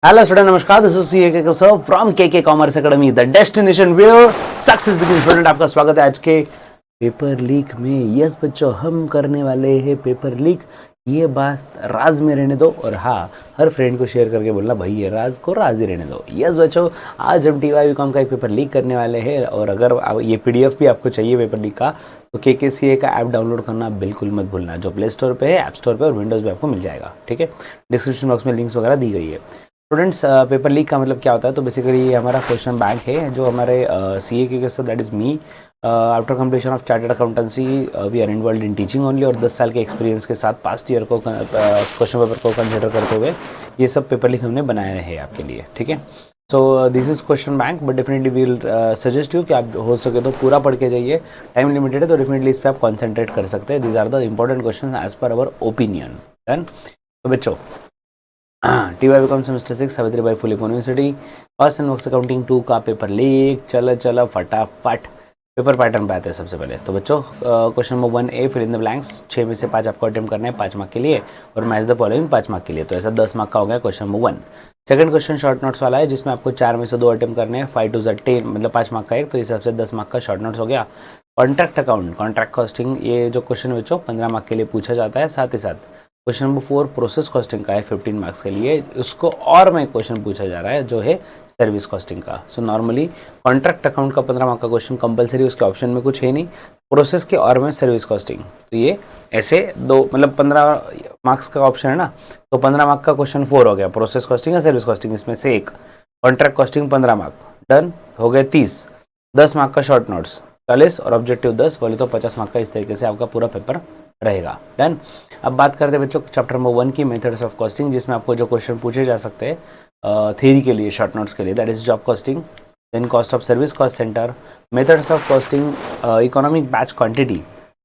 Hello student, नमस्कार. This is CA के sir from KK commerce academy, the destination where success begin. Student, आपका स्वागत है आज के पेपर लीक में. यस बच्चों, हम करने वाले हैं पेपर लीक. ये बात राज में रहने दो और हाँ, हर फ्रेंड को शेयर करके बोलना भाई ये राज को राज ही रहने दो. यस बच्चों, आज हम TYBCom का एक पेपर लीक करने वाले हैं. और अगर ये PDF भी आपको चाहिए पेपर लीक का, तो KKCA का ऐप डाउनलोड करना बिल्कुल मत भूलना, जो प्ले स्टोर पे है, ऐप स्टोर पे और विंडोज़ पे आपको मिल जाएगा. ठीक है, डिस्क्रिप्शन बॉक्स में लिंक्स वगैरह दी गई है. स्टूडेंट्स, पेपर लीक का मतलब क्या होता है? तो बेसिकली ये हमारा क्वेश्चन बैंक है जो हमारे CA के sir, that is me. After completion of chartered accountancy we are involve in teaching only. और 10 साल के एक्सपीरियंस के साथ पास्ट ईयर को क्वेश्चन पेपर को कंसिडर करते हुए ये सब पेपर लीक हमने बनाए हैं आपके लिए. ठीक है, so this is question bank, but definitely will suggest you कि आप हो सके तो पूरा पढ़ के जाइए. टाइम लिमिटेड है तो डेफिनेटली इस पर आप कॉन्सेंट्रेट कर सकते हैं. These are the important question as per our opinion. Done. तो बच्चों, TYBCom semester 6 Savitribai Phule university first and works accounting 2 का पेपर लीक. चलो फटाफट पेपर पैटर्न पे आते हैं सबसे पहले. तो बच्चों, question number 1A, fill in the blanks. 6 में से 5 आपको अटेम्प्ट करना है 5 मार्क के लिए, और मैच द फॉलोइंग 5 मार्क के लिए. तो ऐसा 10 मार्क का हो गया question number 1. Second question short notes वाला है, जिसमें आपको 4 में से 2 अटेम्प्ट करने हैं. 5 2 10, मतलब 5 मार्क का एक, तो इस हिसाब से 10 मार्क का शॉर्ट नोट्स हो गया. कॉन्ट्रैक्ट अकाउंट, कॉन्ट्रैक्ट कॉस्टिंग, ये जो क्वेश्चन बच्चों 15 मार्क के लिए पूछा जाता है. साथ ही साथ क्वेश्चन नंबर 4 प्रोसेस कॉस्टिंग का है 15 मार्क्स के लिए. उसको और में क्वेश्चन पूछा जा रहा है जो है सर्विस कॉस्टिंग का. सो नॉर्मली कॉन्ट्रैक्ट अकाउंट का 15 मार्क का क्वेश्चन कंपलसरी, उसके ऑप्शन में कुछ है नहीं. प्रोसेस के और में सर्विस कॉस्टिंग, तो ये ऐसे दो, मतलब 15 मार्क्स का ऑप्शन है ना, तो 15 मार्क का क्वेश्चन 4 हो गया. प्रोसेस कॉस्टिंग या सर्विस कॉस्टिंग, इसमें से एक. कॉन्ट्रैक्ट कॉस्टिंग 15 मार्क, डन हो गए 30. 10 मार्क का शॉर्ट नोट्स 40, और ऑब्जेक्टिव 10, बोले तो 50 मार्क का. इस तरीके से आपका पूरा पेपर रहेगा. डन. अब बात करते हैं बच्चों चैप्टर नंबर 1 की, मेथड्स ऑफ कॉस्टिंग, जिसमें आपको जो क्वेश्चन पूछे जा सकते हैं थ्योरी के लिए, शॉर्ट नोट्स के लिए, that is job costing, then cost of service cost centre, methods of costing, economic batch quantity,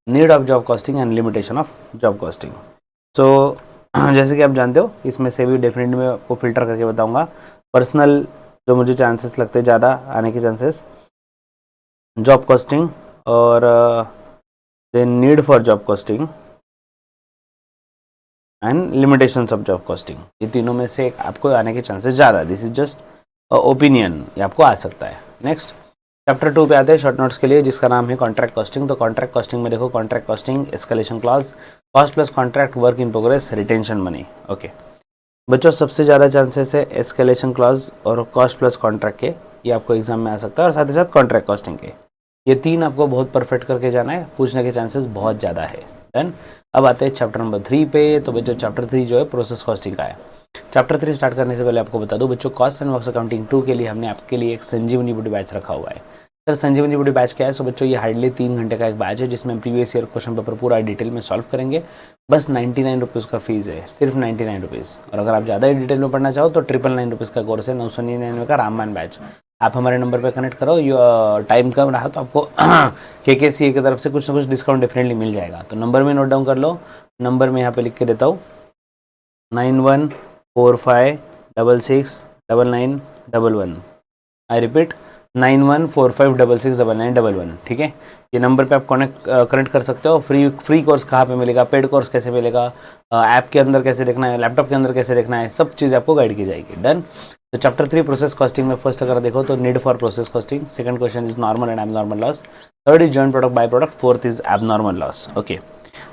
need of job costing and limitation of job costing. So जैसे कि आप जानते हो, इसमें से भी डेफिनेटली मैं आपको फिल्टर करके बताऊंगा. पर्सनल जो मुझे चांसेस लगते हैं ज़्यादा आने के चांसेस, जॉब कॉस्टिंग, और then need for job costing and limitations of job costing. ये तीनों में से आपको आने के चांसेस ज़्यादा. दिस इज जस्ट ओपिनियन, ये आपको आ सकता है. नेक्स्ट चैप्टर 2 पे आते हैं शॉर्ट नोट्स के लिए, जिसका नाम है कॉन्ट्रैक्ट कॉस्टिंग. तो कॉन्ट्रैक्ट कॉस्टिंग में देखो, contract costing, escalation clause, cost plus contract, work in progress, retention money. Okay बच्चों, सबसे ज़्यादा चांसेस है एस्केलेशन क्लॉज और कॉस्ट प्लस कॉन्ट्रैक्ट के, ये आपको एग्जाम में आ सकता है. और साथ ही साथ कॉन्ट्रैक्ट कॉस्टिंग के, ये तीन आपको बहुत परफेक्ट करके जाना है, पूछने के चांसेस बहुत ज़्यादा है. डन. अब आते हैं चैप्टर नंबर 3 पे. तो बच्चों चैप्टर 3 जो है प्रोसेस कॉस्टिंग का है. चैप्टर 3 स्टार्ट करने से पहले आपको बता दूं बच्चों, कॉस्ट एंड वर्क्स अकाउंटिंग 2 के लिए हमने आपके लिए एक संजीवनी बूटी बैच रखा हुआ है. सर संजीवनी बूटी बैच क्या है? सो बच्चों, ये हार्डली 3 घंटे का एक बैच है, जिसमें प्रीवियस ईयर क्वेश्चन पेपर पूरा डिटेल में सॉल्व करेंगे. बस 99 रुपीज़ का फीस है, सिर्फ 99 रुपीज़. और अगर आप ज़्यादा डिटेल में पढ़ना चाहो तो 999 रुपीज़ का कोर्स है, 999 का रामबान बैच. आप हमारे नंबर पे कनेक्ट करो. टाइम कम रहा तो आपको KKCA की तरफ से कुछ ना कुछ डिस्काउंट डेफिनेटली मिल जाएगा. तो नंबर में नोट डाउन कर लो. नंबर में यहाँ पे लिख के देता हूँ, 9145669911. I repeat, 9145669911. ठीक है, ये नंबर पे आप कनेक्ट कर सकते हो. फ्री कोर्स कहाँ पे मिलेगा, पेड कोर्स कैसे मिलेगा, ऐप के अंदर कैसे देखना है, लैपटॉप के अंदर कैसे देखना है, सब चीज़ आपको गाइड की जाएगी. डन. तो चैप्टर 3 प्रोसेस कॉस्टिंग में फर्स्ट अगर देखो तो need for process costing, second question is normal and abnormal loss, third is joint product by product, fourth is abnormal loss. Okay,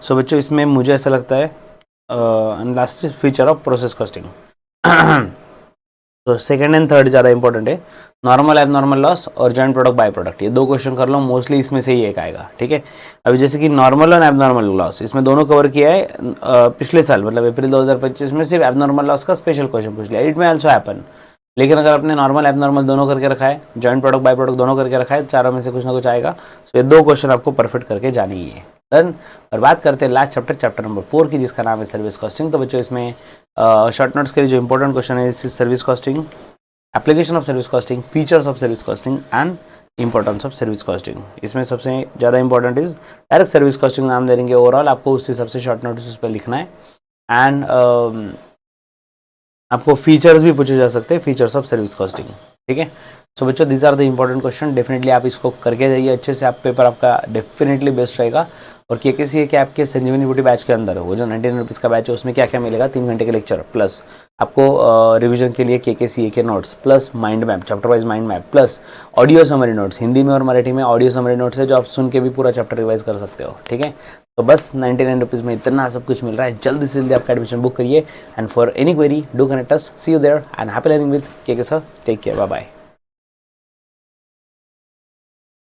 so बच्चों इसमें मुझे ऐसा लगता है and last feature of process costing. तो सेकंड एंड थर्ड ज़्यादा important है. Normal abnormal loss और जॉइंट प्रोडक्ट बाय प्रोडक्ट, ये 2 क्वेश्चन कर लो, मोस्टली इसमें से ही एक आएगा. ठीक है, अभी जैसे कि नॉर्मल और एबनॉर्मल लॉस, इसमें दोनों कवर किया है. पिछले साल मतलब अप्रैल 2025 में सिर्फ एबनॉर्मल लॉस का स्पेशल क्वेश्चन पूछ लिया. इट में आल्सो हैपन. लेकिन अगर आपने नॉर्मल एबनॉर्मल दोनों करके रखा है, जॉइंट प्रोडक्ट बाय प्रोडक्ट दोनों करके रखा है, चारों में से कुछ ना कुछ आएगा. तो ये 2 क्वेश्चन आपको परफेक्ट करके जानी ही है. डन. और बात करते हैं लास्ट चैप्टर, चैप्टर नंबर 4 की, जिसका नाम है सर्विस कॉस्टिंग. तो बच्चों इसमें शॉर्ट नोट्स के लिए जो इंपॉर्टेंट क्वेश्चन है, service costing, application of service costing, features of service costing and importance of service costing. इसमें सबसे ज़्यादा important is direct service costing नाम दे देंगे. ओवरऑल आपको उस हिसाब से शॉर्ट नोट्स उस पर लिखना है. एंड आपको फीचर्स भी पूछे जा सकते हैं, फीचर्स ऑफ सर्विस कॉस्टिंग. ठीक है, सो बच्चों these are the important question, definitely आप इसको करके जाइए अच्छे से, आप पेपर आपका डेफिनेटली बेस्ट रहेगा। और KKCA के आपके संजीवनी बूटी बैच के अंदर वो जो 99 रुपीज़ का बैच है उसमें क्या क्या मिलेगा, 3 घंटे के लेक्चर प्लस आपको रिवीजन के लिए KKCA के notes plus mind map, chapter wise mind map plus audio summary notes, Hindi में और मराठी में ऑडियो समरी नोट्स है जो आप सुन के भी पूरा चैप्टर रिवाइज कर सकते हो। ठीक है, तो बस 99 रुपीज़ में इतना सब कुछ मिल रहा है। जल्दी से जल्दी आपका एडमिशन बुक करिए and for any query do connect us, see you there and happy learning with KK sir, take care, bye bye.